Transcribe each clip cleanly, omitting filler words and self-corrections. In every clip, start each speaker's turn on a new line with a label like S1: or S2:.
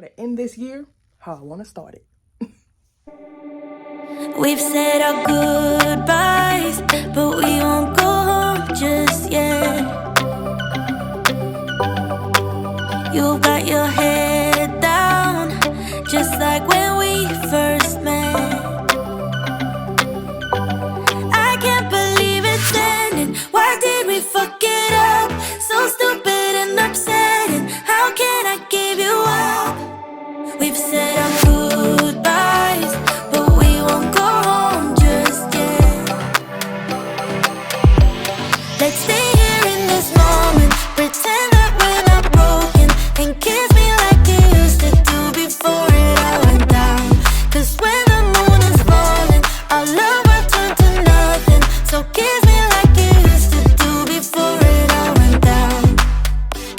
S1: to end this year how I want to start it.
S2: We've said our goodbyes, but we won't go home just yet. You've got your head down, just like when we first met. I can't believe it's ending. Why did we fuck it up? So stupid and upsetting. How can I give you up? We've said our goodbyes, but we won't go home just yet. Let's stay here in this moment, pretend that we're not broken, and kiss me like you used to do before it all went down. Cause when the moon is falling, our love will turn to nothing. So kiss me like you used to do before it all went down.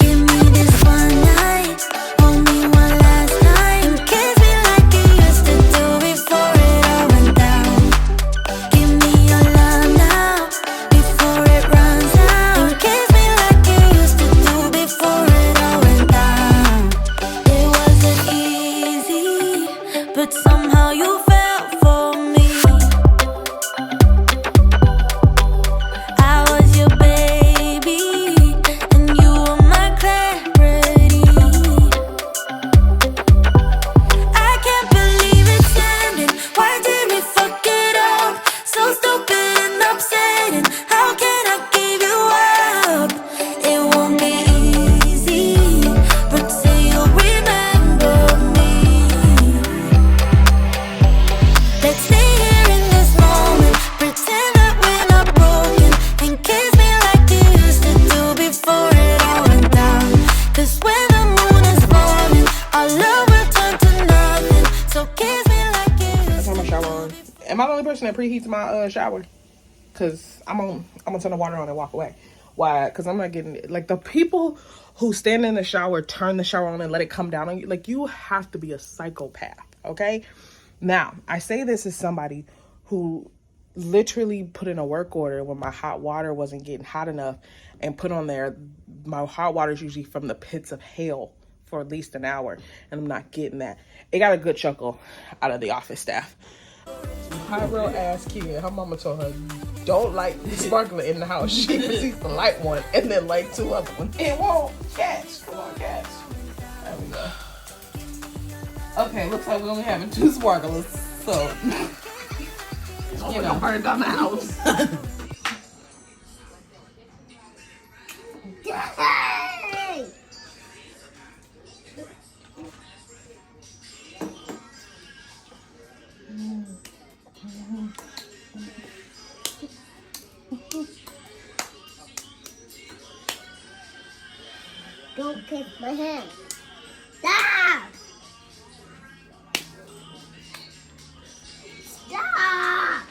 S2: Give me this one night, hold me one last time, and kiss me like you used to do before it all went down. Give me your love now, before it runs out, and kiss me like you used to do before it all went down. It wasn't easy, but somehow you fell for me. I was your baby, and you were my clarity. I can't believe it's ending. Why did we fuck it up? So stupid and upsetting. How can I give you up? It won't be easy, but say you'll remember me. Let's stay here in this moment, pretend that we're not broken, and kiss me like you used to do before it all went down. Cause when the moon is falling, our love will turn to nothing. So kiss me like you used
S1: Turn
S2: to
S1: my shower on. Am I the only person that preheats my shower? Cause I'm gonna turn the water on and walk away. Why? Cause I'm not getting it. Like the people who stand in the shower, turn the shower on and let it come down on you. Like you have to be a psychopath. Okay. Now I say this as somebody who literally put in a work order when my hot water wasn't getting hot enough, and put on there. My hot water is usually from the pits of hell for at least an hour, and I'm not getting that. It got a good chuckle out of the office staff. High real ass kid. Her mama told her, don't light the sparkler in the house. She proceeds to light one and then light two other ones. It won't catch. Come on, catch. There we go. Okay, looks like we're only having two sparklers. So, you know, burn down the house.
S3: Don't kiss my hand. Stop! Stop!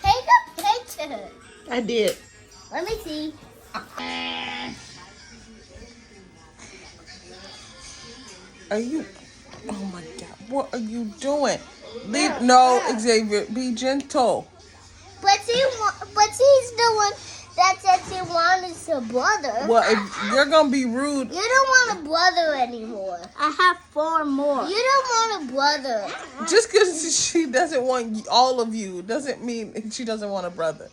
S3: Take a picture.
S1: I did.
S3: Let me see.
S1: Are you? Oh my God! What are you doing? Leave. No, Xavier. Be gentle.
S3: But he's the one that said he wanted a brother.
S1: Well, if you're gonna be rude.
S3: You don't want a brother anymore. I have 4 more. You don't want a brother.
S1: Just because she doesn't want all of you doesn't mean she doesn't want a brother.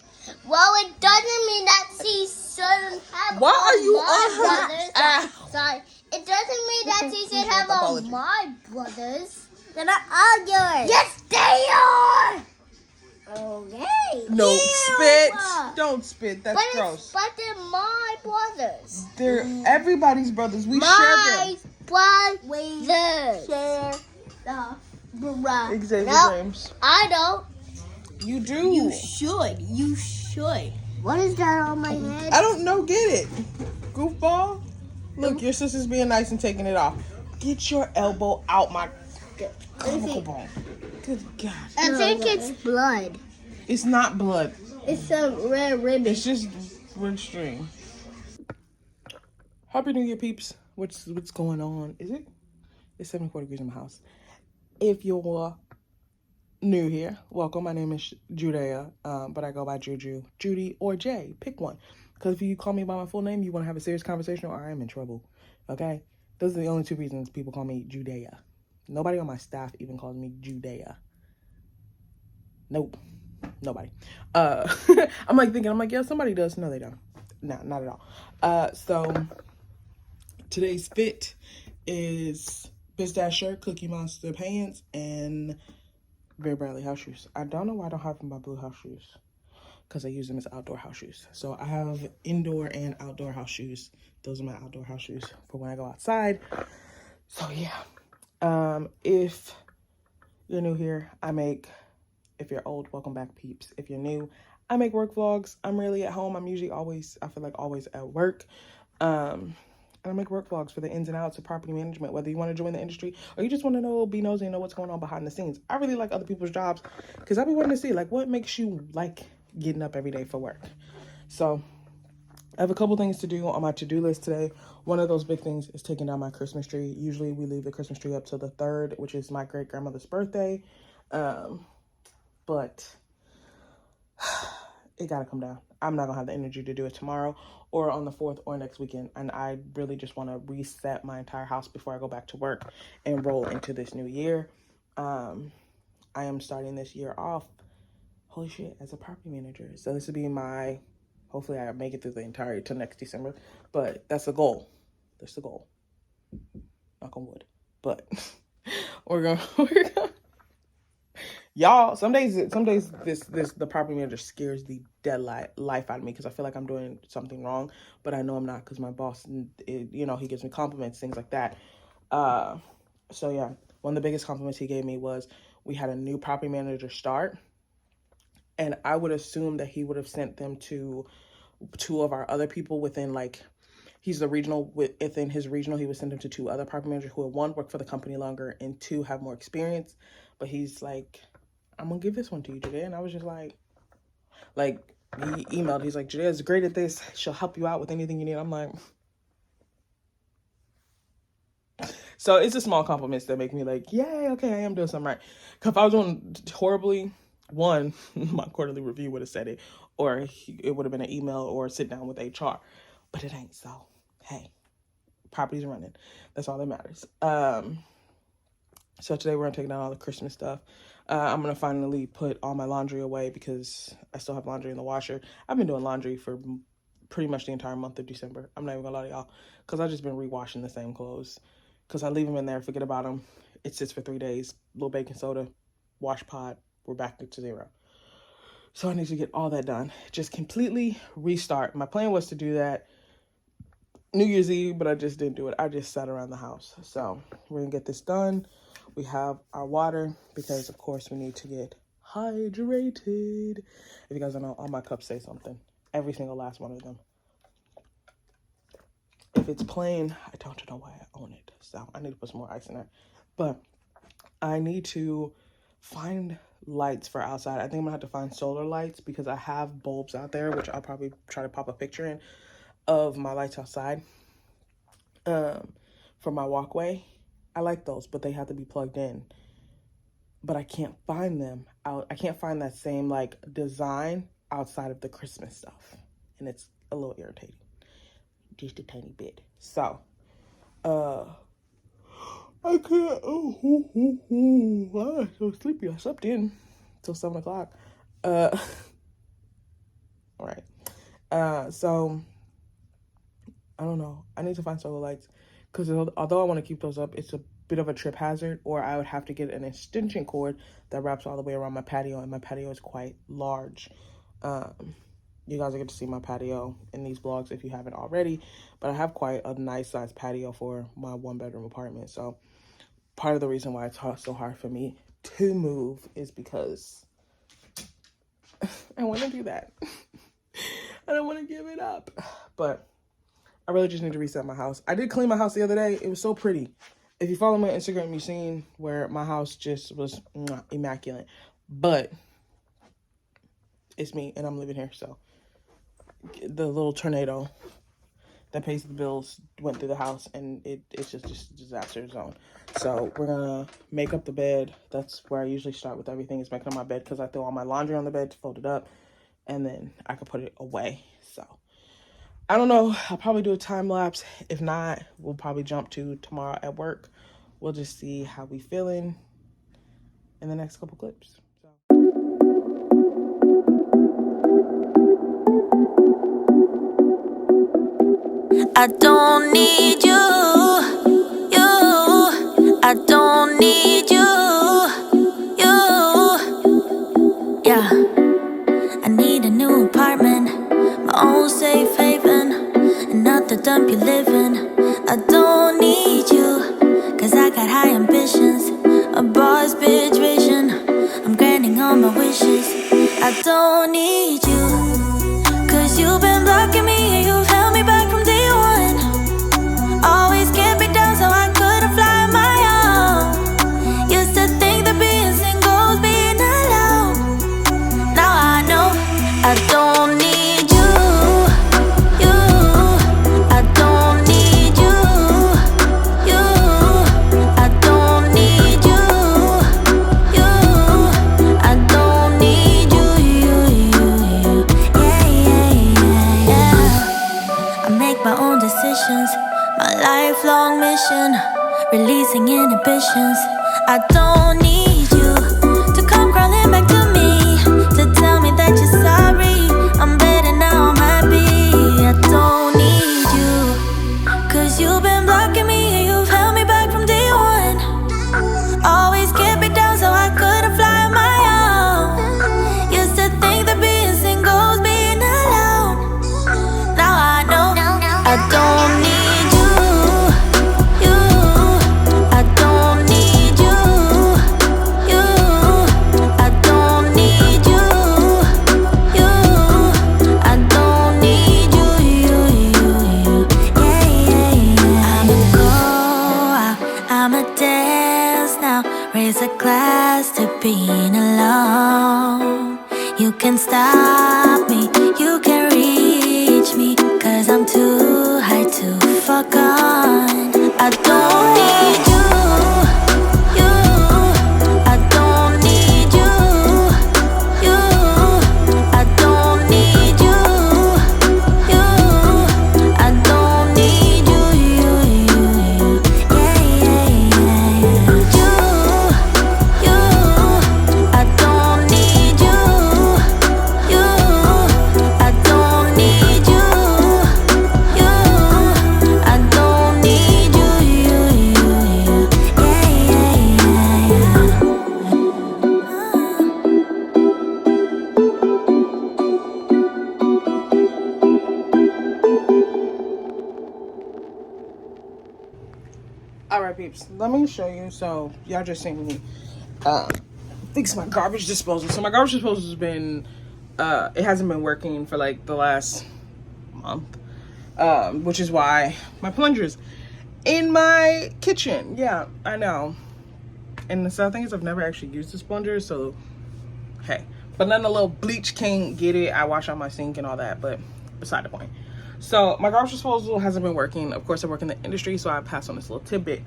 S3: Well, it doesn't mean that she shouldn't have
S1: Why
S3: all
S1: are you
S3: my
S1: on her?
S3: brothers. Sorry. It doesn't mean that she should have all my brothers. They're not all yours. Yes, they are. Okay.
S1: No,
S3: Ew.
S1: spit. Don't spit. That's gross.
S3: But they're my brothers.
S1: They're everybody's brothers. We share
S3: My
S1: them.
S3: brothers. Share the brothers.
S1: Xavier
S3: No,
S1: James.
S3: I don't.
S1: You do.
S3: You should. What is that on my head?
S1: I don't know. Get it, goofball. Look, your sister's being nice and taking it off. Get your elbow out my clavicle bone. Good God.
S3: I think it's blood.
S1: It's not blood.
S3: It's a red ribbon.
S1: It's just red string. Happy New Year, peeps. What's going on? Is it? It's 74 degrees in my house. If you're new here, welcome. My name is Judea, but I go by Juju, Judy, or Jay. Pick one. Because if you call me by my full name, you want to have a serious conversation, or I am in trouble. Okay? Those are the only two reasons people call me Judea. Nobody on my staff even calls me Judea. Nope. Nobody. I'm like thinking, yeah, somebody does. No, they don't. No, not at all. So today's fit is Pistache shirt, Cookie Monster pants, and Very Bradley house shoes. I don't know why I don't have my blue house shoes, because I use them as outdoor house shoes. So I have indoor and outdoor house shoes. Those are my outdoor house shoes for when I go outside. So yeah. If you're new here, if you're old, welcome back, peeps. If you're new, I make work vlogs. I'm rarely at home. I'm usually always at work. And I make work vlogs for the ins and outs of property management, whether you want to join the industry or you just want to know, be nosy and know what's going on behind the scenes. I really like other people's jobs because I be wanting to see, like, what makes you like getting up every day for work. So I have a couple things to do on my to-do list today. One of those big things is taking down my Christmas tree. Usually we leave the Christmas tree up till the 3rd, which is my great-grandmother's birthday. But it gotta come down. I'm not gonna have the energy to do it tomorrow or on the 4th or next weekend. And I really just want to reset my entire house before I go back to work and roll into this new year. I am starting this year off, holy shit, as a property manager. So this will be hopefully I make it through the entire till next December. But that's the goal. That's the goal. Knock on wood. But we're gonna y'all, some days the property manager scares the dead life out of me because I feel like I'm doing something wrong, but I know I'm not because my boss, he gives me compliments, things like that. So yeah, one of the biggest compliments he gave me was we had a new property manager start, and I would assume that he would have sent them to 2 of our other people within, like, he's the regional, within his regional, he would send them to 2 other property managers who would, 1, work for the company longer, and 2, have more experience. But he's like, I'm gonna give this one to you, Judea. And I was just like, he emailed, he's like, Judea's great at this. She'll help you out with anything you need. I'm like, so it's the small compliments that make me like, yay, okay, I am doing something right. Because if I was doing horribly, 1, my quarterly review would have said it, or it would have been an email or sit down with HR. But it ain't, so hey, property's running. That's all that matters. So today we're gonna take down all the Christmas stuff. I'm gonna finally put all my laundry away because I still have laundry in the washer. I've been doing laundry for pretty much the entire month of December. I'm not even gonna lie to y'all, because I've just been rewashing the same clothes. Because I leave them in there, forget about them. It sits for 3 days. Little baking soda, wash pot, we're back to 0. So I need to get all that done. Just completely restart. My plan was to do that New Year's Eve, but I just didn't do it. I just sat around the house. So we're gonna get this done. We have our water because, of course, we need to get hydrated. If you guys don't know, all my cups say something. Every single last one of them. If it's plain, I don't know why I own it. So I need to put some more ice in there. But I need to find lights for outside. I think I'm gonna have to find solar lights because I have bulbs out there, which I'll probably try to pop a picture in of my lights outside for my walkway. I like those, but they have to be plugged in. But I can't find them out. I can't find that same, like, design outside of the Christmas stuff. And it's a little irritating. Just a tiny bit. So, I can't. I'm so sleepy. I slept in till 7 o'clock. All right. So, I don't know. I need to find solar lights. Because although I want to keep those up, it's a bit of a trip hazard, or I would have to get an extension cord that wraps all the way around my patio, and my patio is quite large. You guys will get to see my patio in these vlogs if you haven't already, but I have quite a nice sized patio for my 1-bedroom apartment. So part of the reason why it's so hard for me to move is because I want to do that. I don't want to give it up, but I really just need to reset my house. I did clean my house the other day. It was so pretty. If you follow my Instagram, you've seen where my house just was immaculate. But it's me, and I'm living here, so the little tornado that pays the bills went through the house, and it's just a disaster zone. So we're gonna make up the bed. That's where I usually start with everything, is making up my bed, because I throw all my laundry on the bed to fold it up, and then I can put it away. So I don't know, I'll probably do a time lapse. If not, we'll probably jump to tomorrow at work. We'll just see how we feeling in the next couple clips. So.
S2: I don't need you, I don't need you, yeah. I need a new apartment, my own safe haven, and not the dump you live in. I don't need you, cause I got high ambitions, a boss bitch vision, I'm granting all my wishes. I don't need you, cause you've been blocking me and you've held me back from day one. Always kept me down so I couldn't fly on my own. Used to think that being single was being alone. Now I know I don't need you, I don't need you, I don't need you, I don't need you, yeah. I make my own decisions, my lifelong mission, releasing inhibitions. I don't need you to come crawling back to me, to tell me that you're sorry. I'm better now, I'm happy. I don't need you, cause you've been blocking me and you've held me back from day one. Always kept me down so I couldn't fly on my own. Used to think that being single was being alone. Now I know I don't need raise a glass to being alone. You can stop me, you can reach me, cause I'm too high to fuck on. I don't need you, I don't need you, I don't need you, I don't need you,
S1: Alright peeps, let me show you. So y'all just seen me fix my garbage disposal. So my garbage disposal has been it hasn't been working for like the last month, which is why my plunger's in my kitchen. Yeah, I know. And the sad thing is I've never actually used this plunger, so hey, but none of the little bleach can't get it. I wash out my sink and all that, but beside the point. So my garbage disposal hasn't been working. Of course, I work in the industry, so I pass on this little tidbit.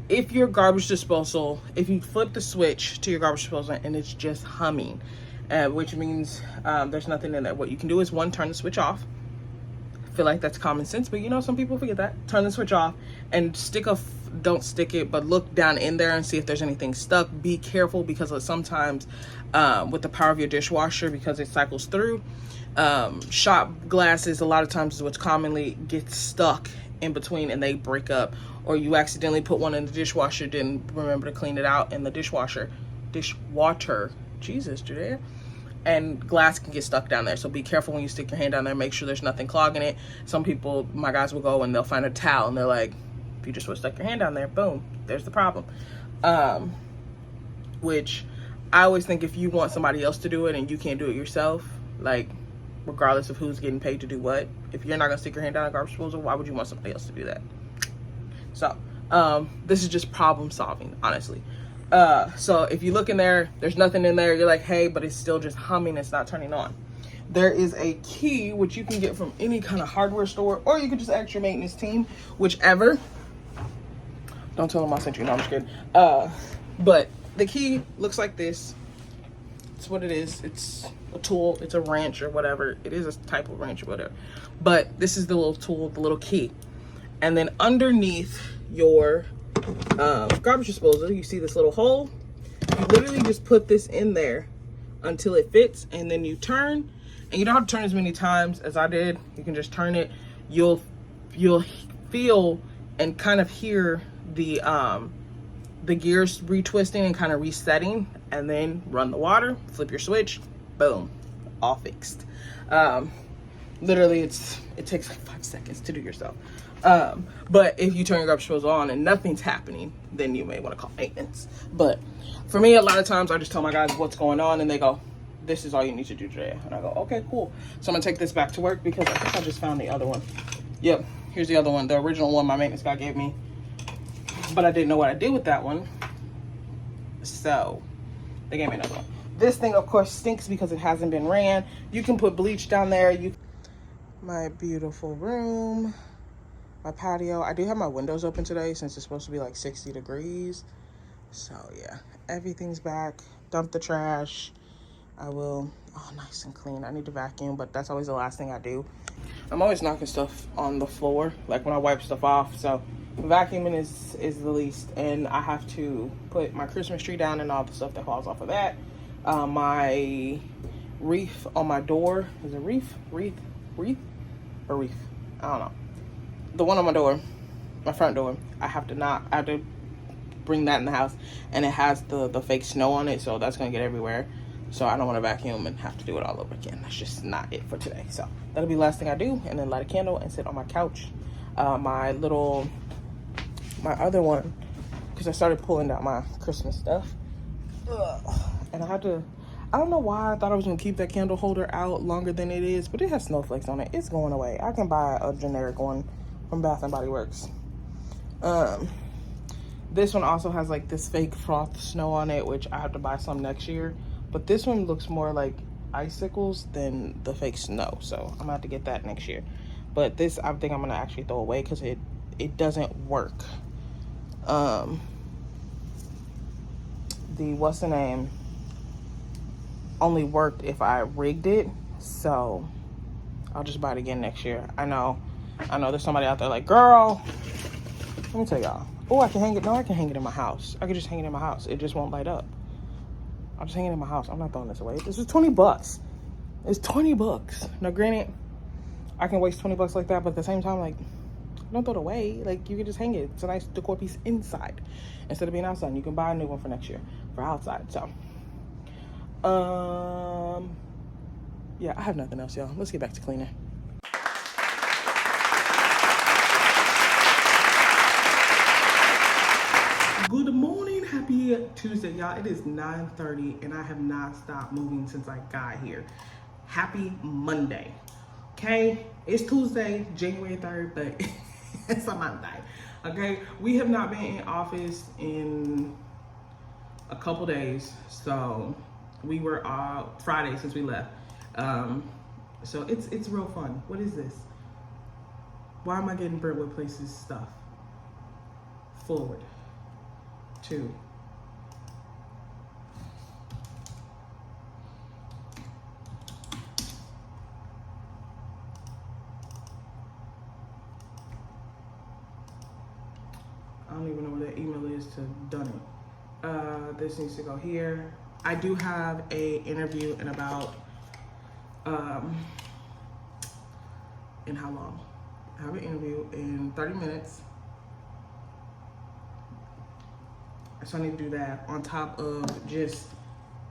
S1: If your garbage disposal, if you flip the switch to your garbage disposal and it's just humming, which means there's nothing in there, what you can do is one, turn the switch off. I feel like that's common sense, but you know, some people forget that. Turn the switch off and don't stick it, but look down in there and see if there's anything stuck. Be careful, because sometimes with the power of your dishwasher, because it cycles through, shot glasses a lot of times is what's commonly gets stuck in between and they break up, or you accidentally put one in the dishwasher, didn't remember to clean it out in the dishwater, Jesus, Judea, and glass can get stuck down there. So be careful when you stick your hand down there, make sure there's nothing clogging it. Some people, my guys, will go and they'll find a towel and they're like, if you just would stuck your hand down there, boom, there's the problem. Which I always think, if you want somebody else to do it and you can't do it yourself, like regardless of who's getting paid to do what, if you're not gonna stick your hand down a garbage disposal, why would you want somebody else to do that? So this is just problem solving, honestly. So if you look in there, there's nothing in there, you're like, hey, but it's still just humming, it's not turning on. there is a key which you can get from any kind of hardware store, or you could just ask your maintenance team, whichever. Don't tell them I sent you. No, I'm just kidding. But the key looks like this. It's what it is. It's a tool. It's a wrench or whatever. It is a type of wrench or whatever. But this is the little tool, the little key. And then underneath your garbage disposal, you see this little hole. You literally just put this in there until it fits, and then you turn. And you don't have to turn as many times as I did. You can just turn it. You'll feel and kind of hear the gears retwisting and kind of resetting, and then run the water, flip your switch, boom, all fixed. Literally it takes like 5 seconds to do yourself. But if you turn your garbage disposal on and nothing's happening, then you may want to call maintenance. But for me, a lot of times I just tell my guys what's going on, and they go, this is all you need to do today. And I go, okay, cool. So I'm gonna take this back to work because I think I just found the other one. Yep, here's the other one, the original one my maintenance guy gave me, but I didn't know what I did with that one, so they gave me another one. This thing, of course, stinks because it hasn't been ran. You can put bleach down there. My beautiful room, my patio. I do have my windows open today since it's supposed to be like 60 degrees. So yeah, everything's back. Dump the trash. I will, oh, nice and clean. I need to vacuum, but that's always the last thing I do. I'm always knocking stuff on the floor, like when I wipe stuff off. So vacuuming is the least, and I have to put my Christmas tree down and all the stuff that falls off of that. My wreath on my door, is it wreath or wreath? I don't know. The one on my door, my front door, I have to bring that in the house, and it has the fake snow on it, so that's gonna get everywhere. So I don't want to vacuum and have to do it all over again. That's just not it for today. So that'll be the last thing I do, and then light a candle and sit on my couch. My other one, because I started pulling out my Christmas stuff. And I don't know why I thought I was gonna keep that candle holder out longer than it is, but it has snowflakes on it. It's going away. I can buy a generic one from Bath and Body Works. This one also has like this fake froth snow on it, which I have to buy some next year. But this one looks more like icicles than the fake snow, so I'm gonna have to get that next year. But this, I think I'm gonna actually throw away because it doesn't work. The what's the name only worked if I rigged it, so I'll just buy it again next year. I know there's somebody out there like, girl, let me tell y'all. Oh, I can hang it. No, I can hang it in my house. I can just hang it in my house. It just won't light up. I'll just hang it in my house. I'm not throwing this away. This is 20 bucks. It's 20 bucks. Now, granted, I can waste 20 bucks like that, but at the same time, like, don't throw it away. Like, you can just hang it. It's a nice decor piece inside instead of being outside. And you can buy a new one for next year for outside. So, yeah, I have nothing else, y'all. Let's get back to cleaning. Good morning, happy Tuesday, y'all. It is 9:30 and I have not stopped moving since I got here. Happy Monday. Okay, it's Tuesday, January 3rd, but it's a Monday. Okay, we have not been in office in a couple days, so we were Friday since we left. So it's real fun. What is this? Why am I getting Brentwood Places stuff? Forward. 2. I don't even know where that email is to done it. This needs to go here. I do have a interview in about in how long? I have an interview in 30 minutes. So I need to do that on top of just,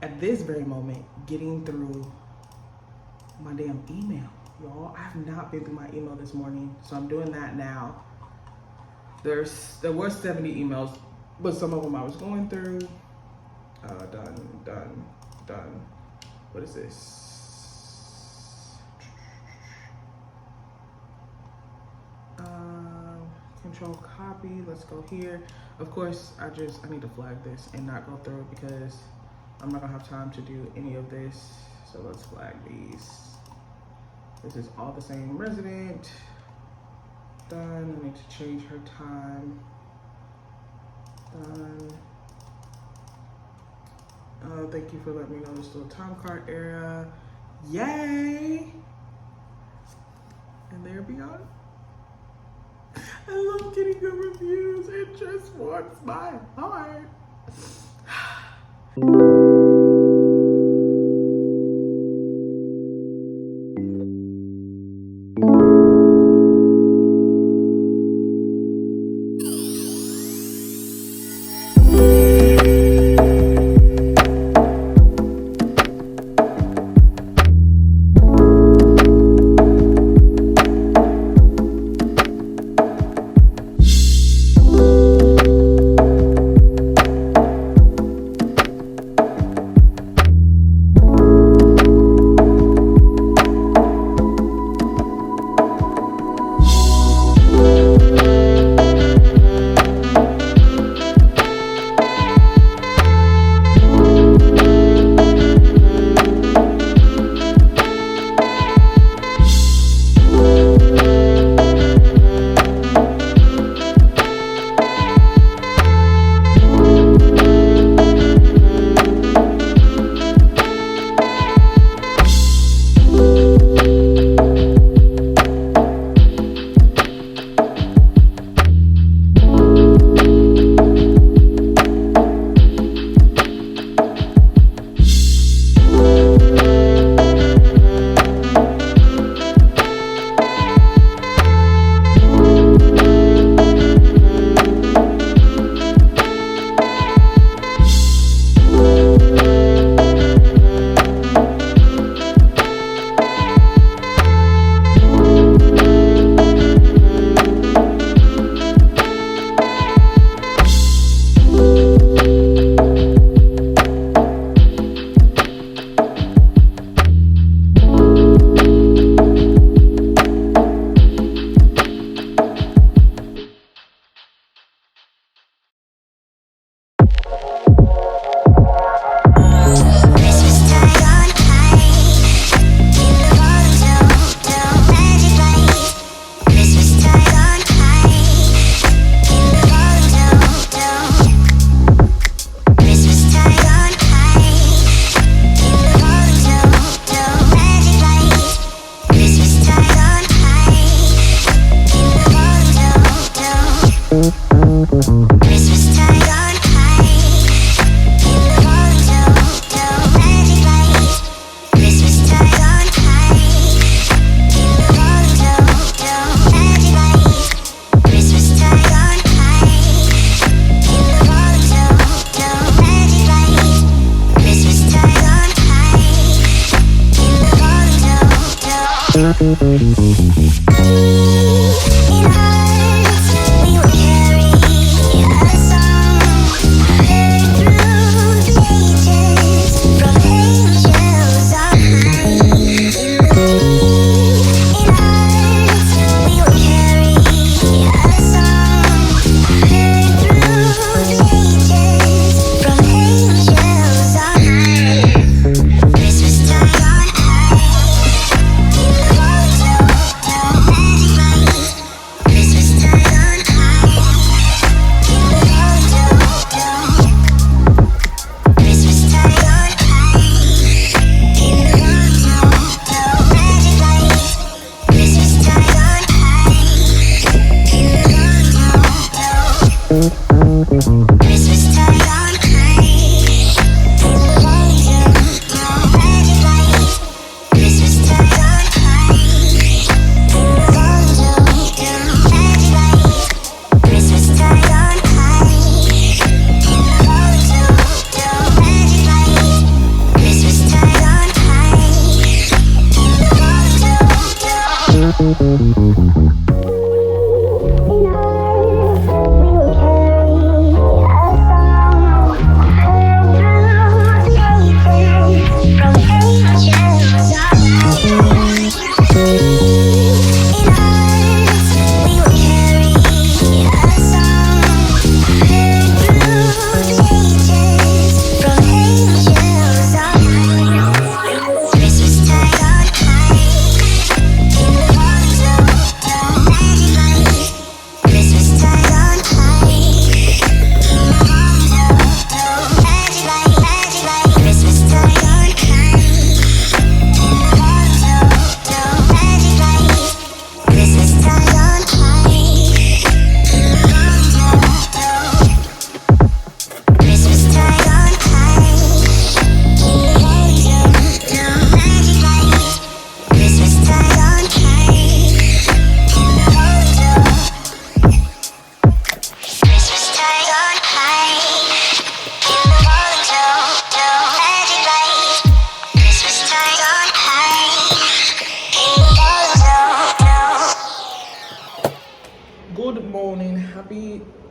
S1: at this very moment, getting through my damn email. Y'all, I have not been through my email this morning, so I'm doing that now. There were 70 emails, but some of them I was going through. Done. What is this? Control copy, let's go here. Of course, I need to flag this and not go through it because I'm not gonna have time to do any of this. So let's flag these. This is all the same resident. Done. I need to change her time. Done. Thank you for letting me know this little time card area. Yay! And there we are. I love getting good reviews. It just warms my heart.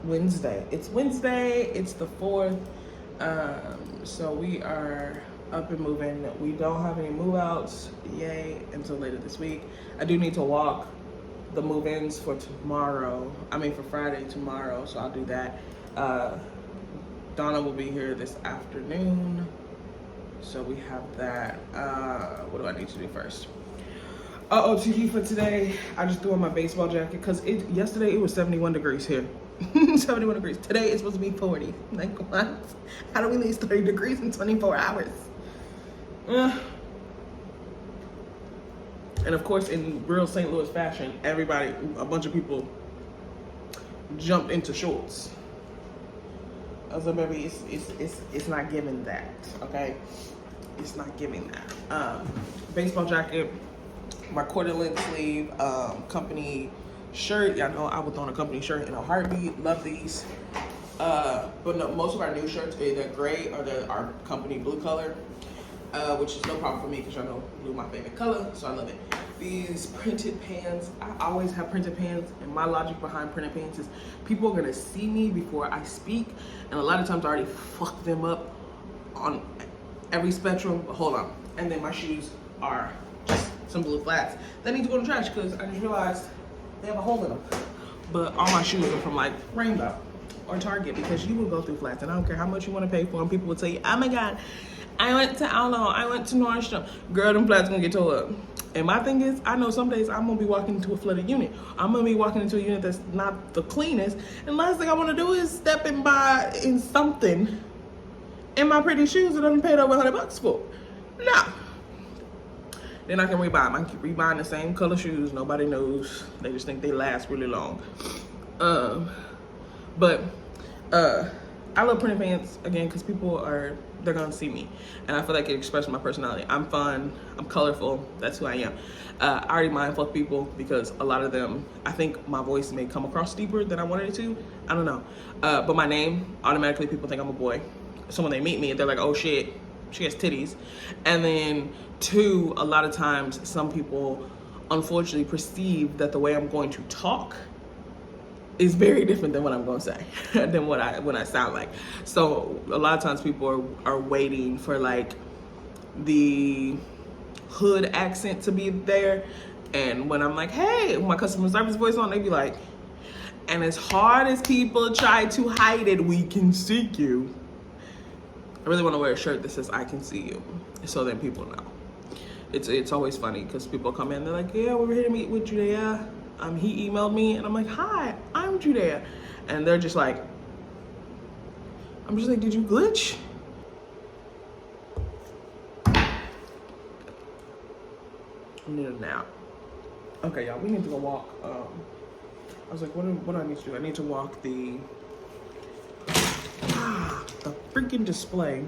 S1: Wednesday. It's Wednesday. It's the 4th. So we are up and moving. We don't have any move outs, yay, until later this week. I do need to walk the move-ins for tomorrow. I mean for Friday tomorrow, so I'll do that. Donna will be here this afternoon, so we have that. What do I need to do first? OOTD for today, I just threw on my baseball jacket because yesterday it was 71 degrees here. 71 degrees. Today it's supposed to be 40. Like, what? How do we lose 30 degrees in 24 hours? And of course, in real St. Louis fashion, a bunch of people jumped into shorts. I was like, baby, it's not giving that, okay? It's not giving that. Baseball jacket, my quarter length sleeve, company shirt. Y'all know I would throw on a company shirt in a heartbeat. Love these. But no, most of our new shirts are either gray or they're our company blue color, which is no problem for me because y'all know blue my favorite color, so I love it. These printed pants, I always have printed pants, and my logic behind printed pants is people are gonna see me before I speak, and a lot of times I already fuck them up on every spectrum. But hold on. And then my shoes are just some blue flats that need to go in the trash because I just realized they have a hole in them. But all my shoes are from like Rainbow or Target because you will go through flats, and I don't care how much you want to pay for them. People will tell you, oh my God, I went to Allo, I went to Nordstrom. Girl, them flats gonna get tore up. And my thing is, I know some days I'm gonna be walking into a flooded unit. I'm gonna be walking into a unit that's not the cleanest. And last thing I wanna do is step in by in something in my pretty shoes that I've paid over $100 for. No. Then I can rebuy them. I keep rebuying the same color shoes. Nobody knows. They just think they last really long. But I love printed pants again because people they're gonna see me, and I feel like it expresses my personality. I'm fun, I'm colorful, that's who I am. I already mindfuck people because a lot of them, I think my voice may come across deeper than I wanted it to. I don't know. But my name, automatically people think I'm a boy. So when they meet me, they're like, oh shit, she has titties. And then 2, a lot of times some people unfortunately perceive that the way I'm going to talk is very different than what I'm gonna say, than what I sound like. So a lot of times people are waiting for like the hood accent to be there. And when I'm like, hey, my customer service voice on, they be like, and as hard as people try to hide it, we can see you. I really wanna wear a shirt that says I can see you, so then people know. It's always funny because people come in, they're like, yeah, we're here to meet with Judea. He emailed me and I'm like, hi, I'm Judea. And they're just like, I'm just like, did you glitch? I need a nap. Okay, y'all, we need to go walk. I was like, what do I need to do? I need to walk the freaking display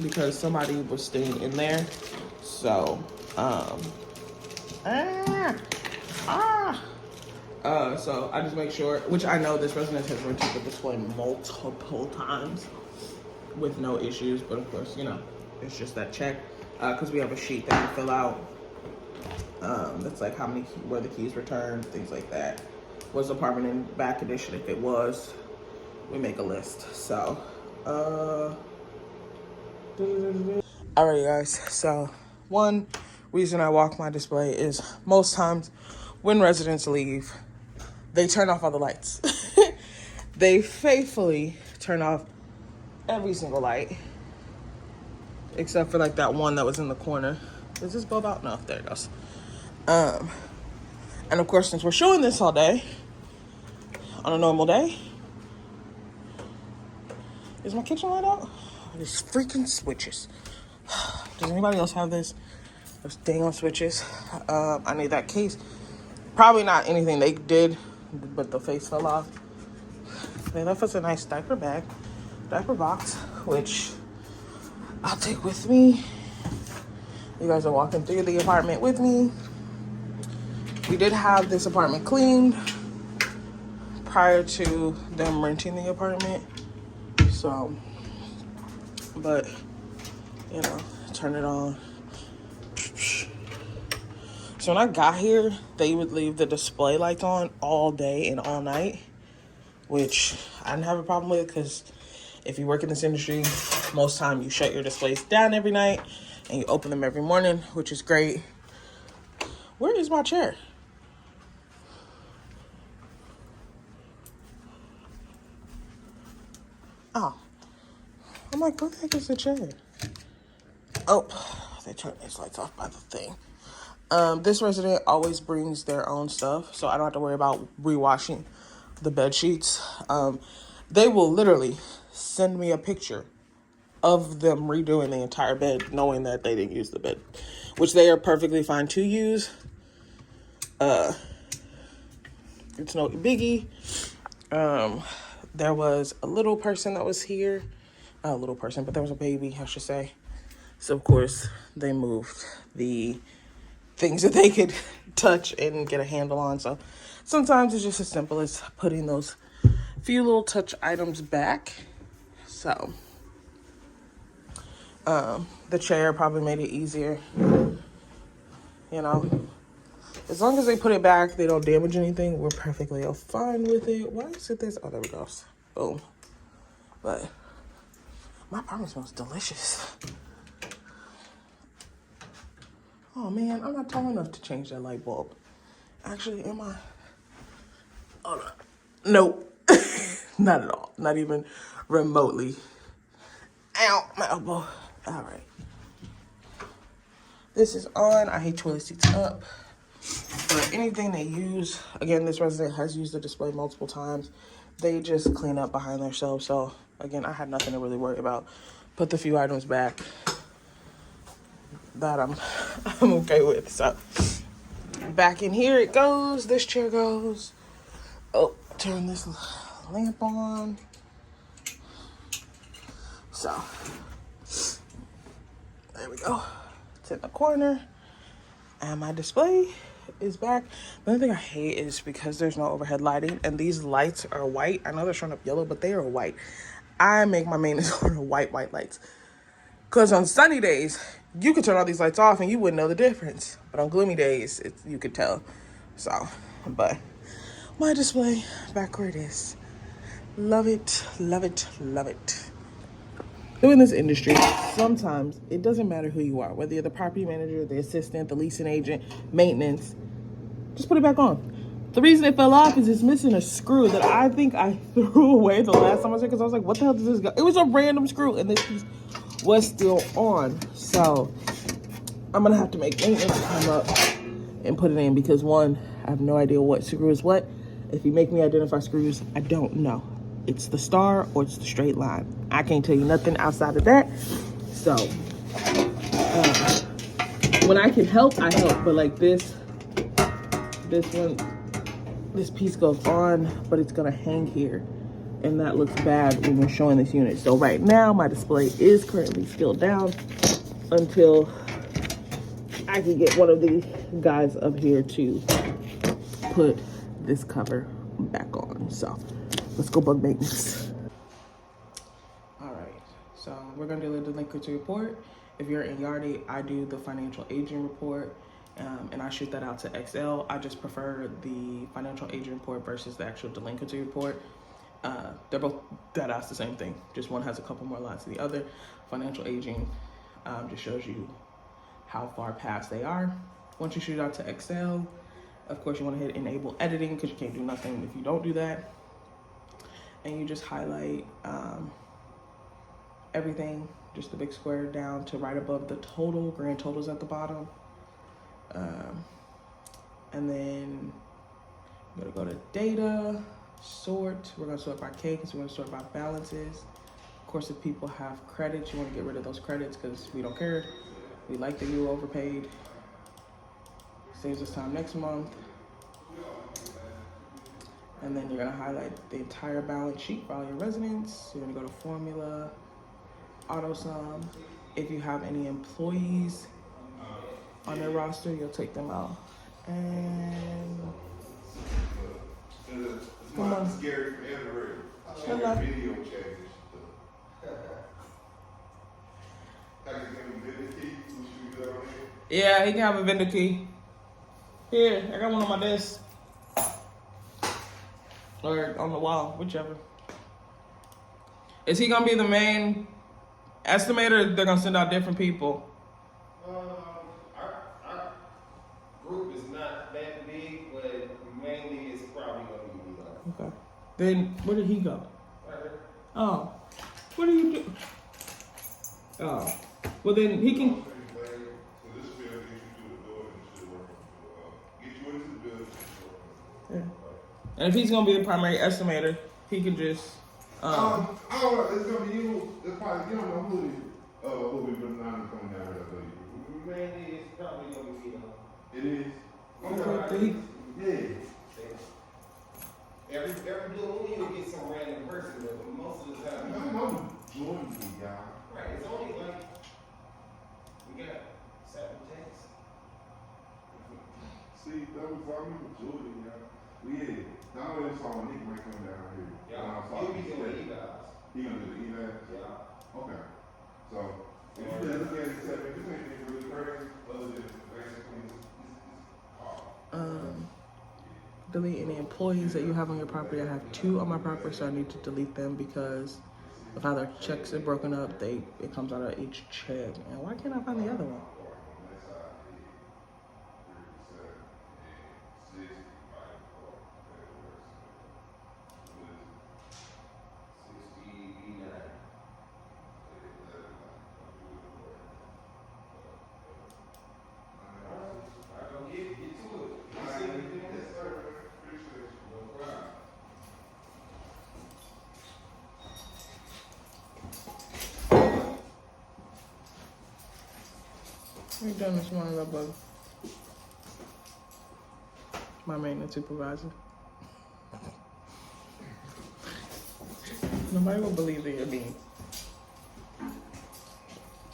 S1: because somebody was staying in there. So, so I just make sure, which I know this resident has rented the display multiple times with no issues, but of course, you know, it's just that check, because we have a sheet that we fill out, that's like how many, where the keys returned, things like that. Was the apartment in bad condition? If it was, we make a list. So, alright guys, so one reason I walk my display is most times when residents leave, they turn off all the lights. They faithfully turn off every single light, except for like that one that was in the corner. Is this bulb out? No, there it goes. And of course, since we're showing this all day, on a normal day, is my kitchen light out? These freaking switches. Does anybody else have this? Those dang on switches. I need that case. Probably not anything they did, but the face fell off. They left us a nice diaper box, which I'll take with me. You guys are walking through the apartment with me. We did have this apartment cleaned prior to them renting the apartment. So, but, you know, turn it on. So when I got here, they would leave the display lights on all day and all night, which I didn't have a problem with it because if you work in this industry, most time you shut your displays down every night and you open them every morning, which is great. Where is my chair? Oh, I'm like, where the heck is the chair? Oh, they turned these lights off by the thing. This resident always brings their own stuff, so I don't have to worry about rewashing the bed sheets. They will literally send me a picture of them redoing the entire bed, knowing that they didn't use the bed, which they are perfectly fine to use. It's no biggie. There was a little person that was here. Not a little person, but there was a baby, I should say. So, of course, they moved the things that they could touch and get a handle on. So, sometimes it's just as simple as putting those few little touch items back. So, the chair probably made it easier. You know, as long as they put it back, they don't damage anything, we're perfectly fine with it. Why is it this? Oh, there we go. Boom. But my apartment smells delicious. Oh man, I'm not tall enough to change that light bulb. Actually, am I? Oh no. Nope. Not at all. Not even remotely. Ow, my elbow. All right. This is on. I hate toilet seats up. For anything they use, again, this resident has used the display multiple times. They just clean up behind themselves. So again, I had nothing to really worry about. Put the few items back that I'm okay with. So back in here it goes. This chair goes. Oh, turn this lamp on. So there we go. It's in the corner. And my display is back. The only thing I hate is because there's no overhead lighting and these lights are white. I know they're showing up yellow, but they are white. I make my maintenance order white lights. Because on sunny days, you could turn all these lights off and you wouldn't know the difference. But on gloomy days, you could tell. So, but my display back where it is. Love it, love it, love it. Doing this industry, sometimes it doesn't matter who you are, whether you're the property manager, the assistant, the leasing agent, maintenance, just put it back on. The reason it fell off is it's missing a screw that I think I threw away the last time I was here because I was like, what the hell does this go? It was a random screw and this piece was still on. So I'm gonna have to make maintenance come up and put it in because one, I have no idea what screw is what. If you make me identify screws, I don't know. It's the star or it's the straight line. I can't tell you nothing outside of that. So when I can help, I help. But like this piece goes on, but it's gonna hang here. And that looks bad when we're showing this unit. So right now my display is currently still down until I can get one of these guys up here to put this cover back on. So let's go bug maintenance. All right, so we're gonna do the delinquency report. If you're in Yardi, I do the financial aging report, and I shoot that out to Excel. I just prefer the financial aging report versus the actual delinquency report. They're both dead-ass the same thing. Just one has a couple more lines than the other. Financial aging just shows you how far past they are. Once you shoot it out to Excel, of course you want to hit enable editing because you can't do nothing if you don't do that. And you just highlight everything, just the big square down to right above the total, grand totals at the bottom. And then I'm gonna go to data, sort. We're gonna sort by K because we're gonna sort by balances. Of course, if people have credits, you wanna get rid of those credits because we don't care. We like that you were overpaid. Saves us time next month. And then you're gonna highlight the entire balance sheet for all your residents. You're gonna go to formula, auto sum. If you have any employees on their roster, you'll take them out. And come on.
S4: Scary for everywhere.
S1: Hello.
S4: Video changes.
S1: Yeah, he can have a vendor key. Here, I got one on my desk. Or on the wall, whichever. Is he gonna be the main estimator? Or they're gonna send out different people.
S4: Our group is not that big, but mainly it's probably gonna be me.
S1: Okay. Then where did he go?
S4: Right here.
S1: Oh, what do you do? Oh, well then he can. Yeah. And if he's gonna be the primary estimator, he can just.
S5: I don't know. It's gonna be you. It's probably you don't know who we put down coming down here.
S4: Mainly it's probably gonna be me.
S5: It is.
S1: Okay.
S5: Yeah.
S4: Every blue moon you'll get some random person, but most of the time,
S5: I'm joining you, y'all.
S4: right? It's only like we got 7 texts.
S5: See, that was all we were doing, y'all. Yeah. Now I saw Nick might come down here.
S4: Yeah, you'll be doing evals.
S5: He gonna do the eval?
S4: Yeah.
S5: Okay. So, if you look at it, this ain't anything really crazy, other than basically,
S1: Delete any employees that you have on your property. I have 2 on my property, so I need to delete them because of how their checks are broken up. It comes out of each check. And why can't I find the other one? What you done this morning, little bug? My maintenance supervisor. Nobody will believe that you're being.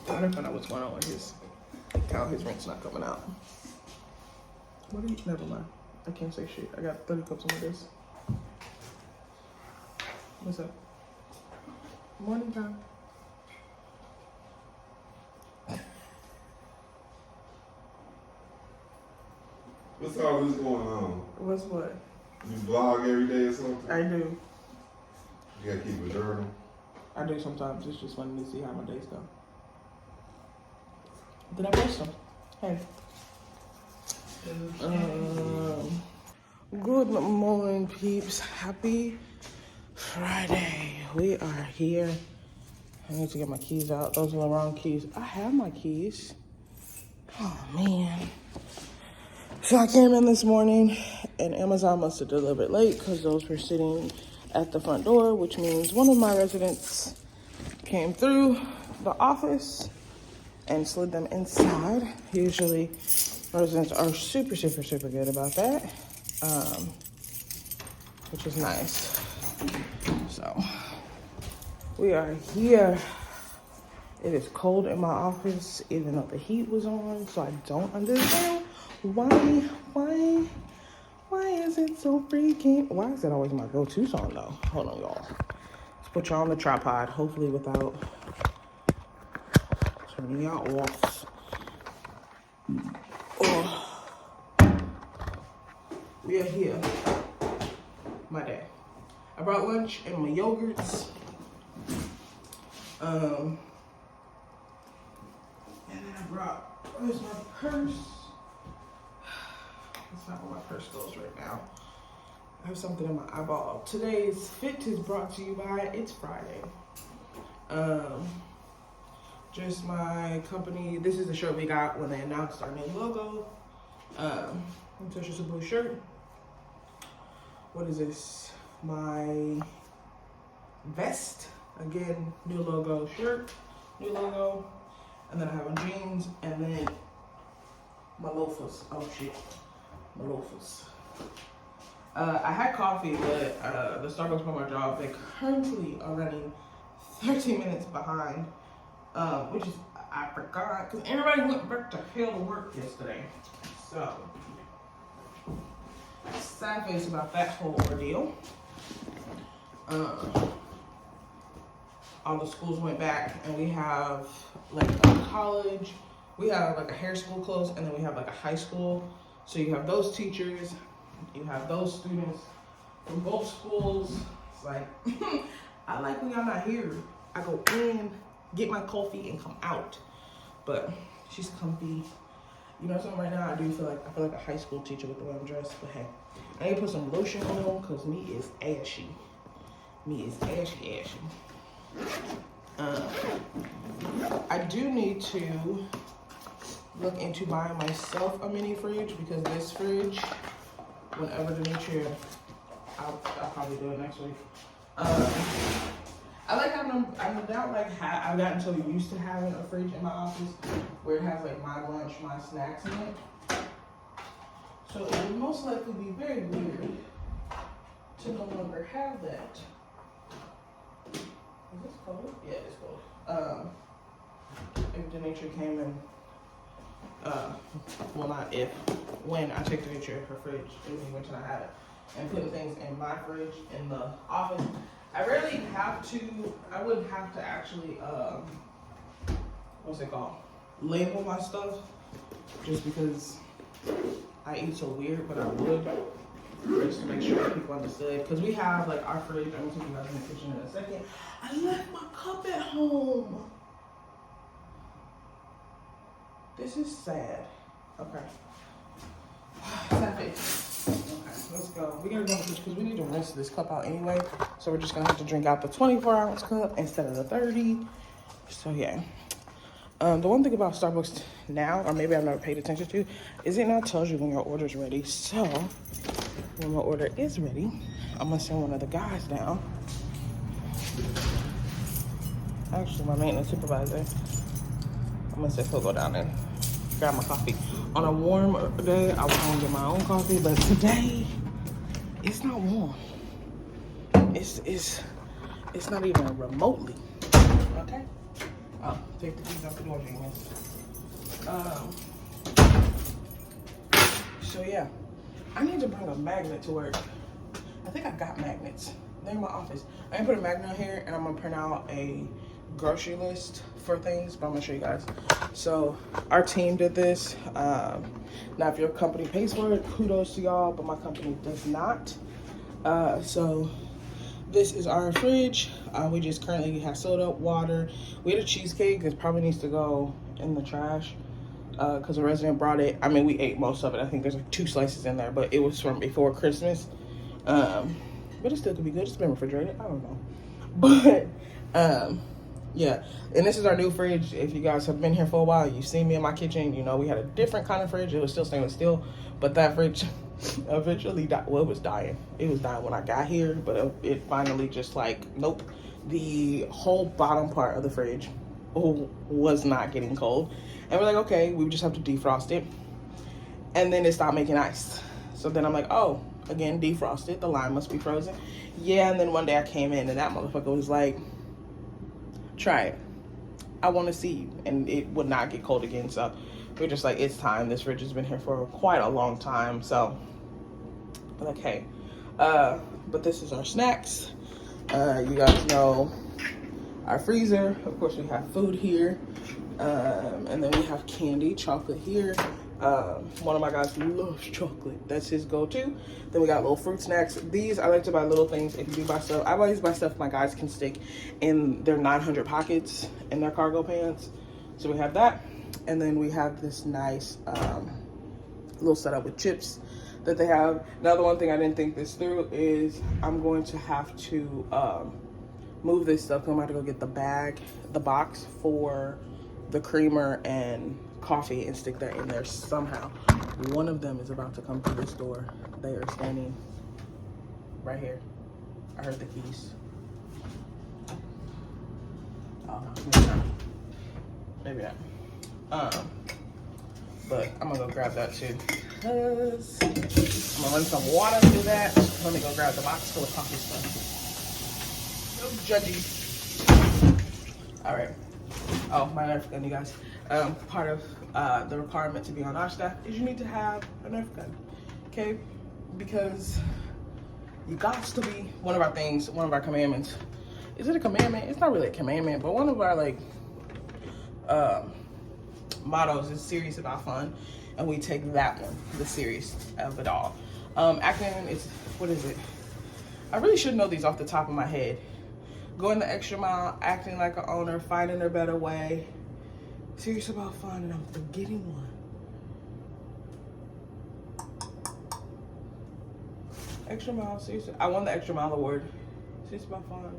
S1: I don't know what's going on with his account. His rent's not coming out. What are you? Never mind. I can't say shit. I got 30 cups on this. What's up? Morning time.
S5: what's all this going on?
S1: What's what?
S5: You vlog every day or something?
S1: I do.
S5: You gotta keep a journal.
S1: I do sometimes. It's just fun to see how my days go. Did I post them? Hey. Good morning, peeps. Happy Friday. We are here. I need to get my keys out. Those are the wrong keys. I have my keys. Oh, man. So I came in this morning, and Amazon must have delivered late because those were sitting at the front door, which means one of my residents came through the office and slid them inside. Usually residents are super, super, super good about that, which is nice. So we are here. It is cold in my office, even though the heat was on, so I don't understand why is it so freaking, why is that always my go-to song though? Hold on, y'all. Let's put y'all on the tripod, hopefully without turning y'all off. Oh. We are here. My day. I brought lunch and my yogurts. And then I brought, where's my purse? That's not where my purse goes right now. I have something in my eyeball. Today's Fit is brought to you by It's Friday. Just my company. This is the shirt we got when they announced our new logo. It's just a blue shirt. What is this? My vest. Again, new logo shirt, new logo. And then I have on jeans and then my loafers. Oh shit, my loafers. I had coffee, but the Starbucks by my job, they currently are running 13 minutes behind, which is, I forgot, because everybody went back to hell to work yesterday. So, sad face about that whole ordeal. All the schools went back, and we have like a college, we have like a hair school closed, and then we have like a high school. So you have those teachers, you have those students from both schools. It's like I like when y'all not here. I go in, get my coffee, and come out. But she's comfy. You know something? Right now, I feel like a high school teacher with the way I'm dressed. But hey, I need to put some lotion on because me is ashy. I do need to look into buying myself a mini fridge because this fridge, whenever Demetria, I'll probably do it next week. I like having them. I've gotten so used to having a fridge in my office where it has like my lunch, my snacks in it. So it would most likely be very weird to no longer have that. Is this cold? Yeah, it's cold. If Demetria came and well, not if, when I take Demetria her fridge, it would be when I have it, and putting things in my fridge in the office. I rarely have to. I wouldn't have to actually what's it called? Label my stuff, just because I eat so weird, but I would. Just to make sure people understood. Because we have like our fridge. I'm going to take you guys in the kitchen in a second. I left my cup at home. This is sad. Okay. Okay, let's go. We gotta go because we need to rinse this cup out anyway. So we're just gonna have to drink out the 24-ounce cup instead of the 30. So yeah. The one thing about Starbucks now, or maybe I've never paid attention to, is it now tells you when your order's ready. So when my order is ready, I'm gonna send one of the guys down. Actually, my maintenance supervisor. I'm gonna say he'll go down and grab my coffee. On a warm day, I was gonna get my own coffee, but today it's not warm. It's not even remotely. Okay. Oh, take the keys out the door, Genius. So yeah, I need to bring a magnet to work. I think I got magnets. They're in my office. I'm gonna put a magnet here and I'm gonna print out a grocery list for things, but I'm gonna show you guys. So our team did this. Now if your company pays for it, kudos to y'all, but my company does not. So this is our fridge. We just currently have soda, water. We had a cheesecake that probably needs to go in the trash because a resident brought it. I mean, we ate most of it. I think there's like 2 slices in there, but it was from before Christmas. But it still could be good. It's been refrigerated. I don't know. But yeah, and this is our new fridge. If you guys have been here for a while, you've seen me in my kitchen. You know, we had a different kind of fridge. It was still stainless steel, but that fridge eventually died. Well, it was dying. It was dying when I got here, but it finally just like, nope. The whole bottom part of the fridge was not getting cold. And we're like, okay, we just have to defrost it. And then it stopped making ice. So then I'm like, oh, again, defrost it. The lime must be frozen. Yeah, and then one day I came in and that motherfucker was like, try it. I want to see you. And it would not get cold again. So we're just like, it's time. This fridge has been here for quite a long time. So we're like, hey. But this is our snacks. You guys know our freezer. Of course, we have food here. And then we have candy, chocolate here. One of my guys loves chocolate. That's his go-to. Then we got little fruit snacks. These, I like to buy little things. If you do buy stuff, I always buy stuff my guys can stick in their 900 pockets in their cargo pants. So we have that. And then we have this nice little setup with chips that they have. Now, the one thing I didn't think this through is I'm going to have to move this stuff. I'm going to go get the box for the creamer and coffee and stick that in there somehow. One of them is about to come through this door. They are standing right here. I heard the keys. Oh, maybe not. But I'm gonna go grab that too. Cause I'm gonna run some water to do that. Let me go grab the box full of coffee stuff. No judgy. All right. Oh, my Nerf gun, you guys. Part of the requirement to be on our staff is you need to have a Nerf gun, okay? Because you got to be, one of our commandments. Is it a commandment? It's not really a commandment, but one of our like mottos is serious about fun, and we take that one, the serious of it all. Acting is, what is it? I really should know these off the top of my head. going the extra mile, acting like an owner, finding a better way. Serious about fun, and I'm forgetting one. Extra mile, seriously. I won the extra mile award. Serious about fun,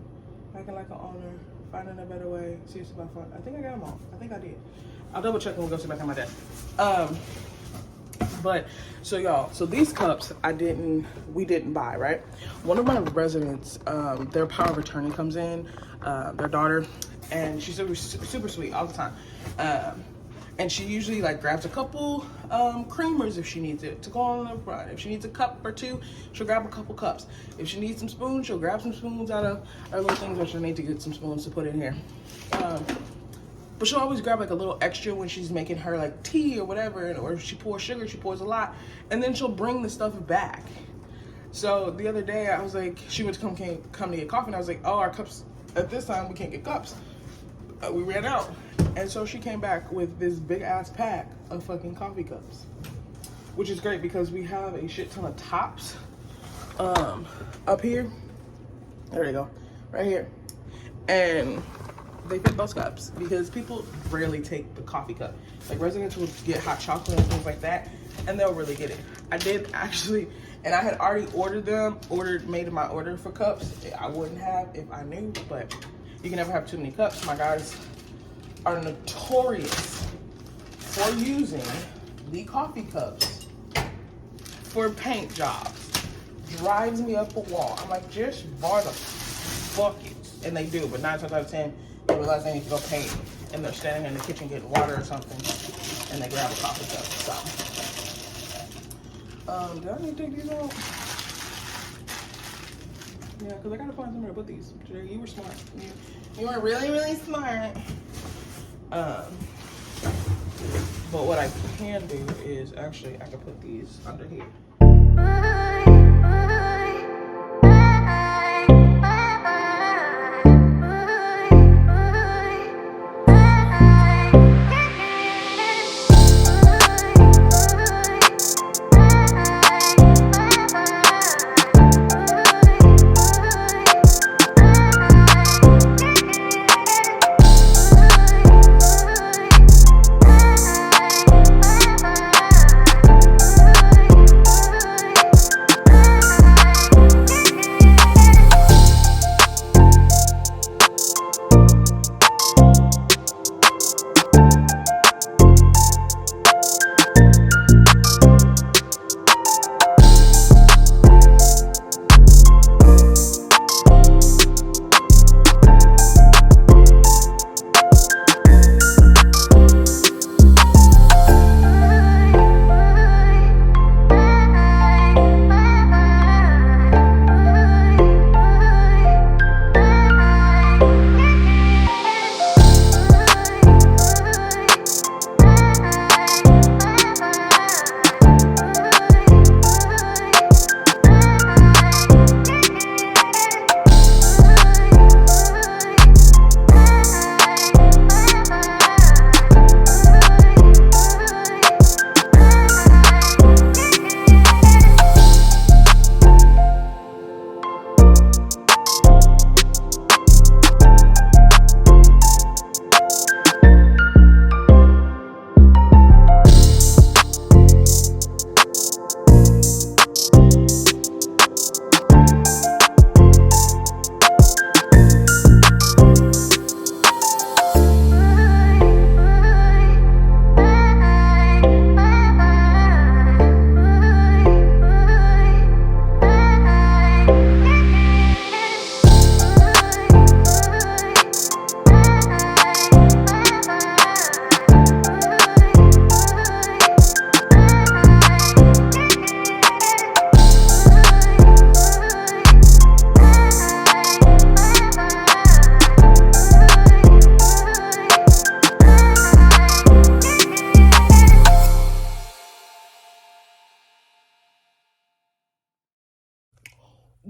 S1: acting like an owner, finding a better way. Serious about fun. I think I got them all. I think I did. I'll double check when we go sit back on my desk. But so y'all, so these cups we didn't buy, right? One of my residents, their power of attorney comes in, their daughter, and she's super sweet all the time. And she usually like grabs a couple creamers if she needs it to go on the front. If she needs a cup or two, she'll grab a couple cups. If she needs some spoons, she'll grab some spoons out of our little things, which I need to get some spoons to put in here. But she'll always grab like a little extra when she's making her like tea or whatever, or if she pours sugar, she pours a lot, and then she'll bring the stuff back. So the other day I was like, she went to come to get coffee, and I was like, oh, our cups at this time we can't get cups. We ran out, and so she came back with this big ass pack of fucking coffee cups, which is great because we have a shit ton of tops up here. There you go, right here, and they fit those cups because people rarely take the coffee cup. Like residents will get hot chocolate and things like that, and they'll really get it. I did actually, and I had already made my order for cups. I wouldn't have if I knew, but you can never have too many cups. My guys are notorious for using the coffee cups for paint jobs. Drives me up a wall. I'm like, just bar the buckets, and they do, but 9 times out of 10. They realize they need to go paint, and they're standing in the kitchen getting water or something, and they grab a coffee cup. So, did I need to take these out? Yeah, because I gotta find somewhere to put these. Jerry, you were smart. You were really, really smart. But what I can do is actually I can put these under here.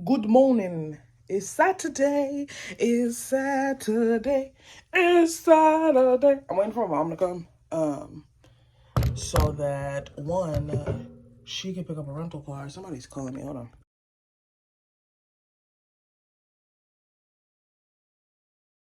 S1: Good morning. It's Saturday. It's Saturday. It's Saturday. I'm waiting for my mom to come. So that one, she can pick up a rental car. Somebody's calling me. Hold on.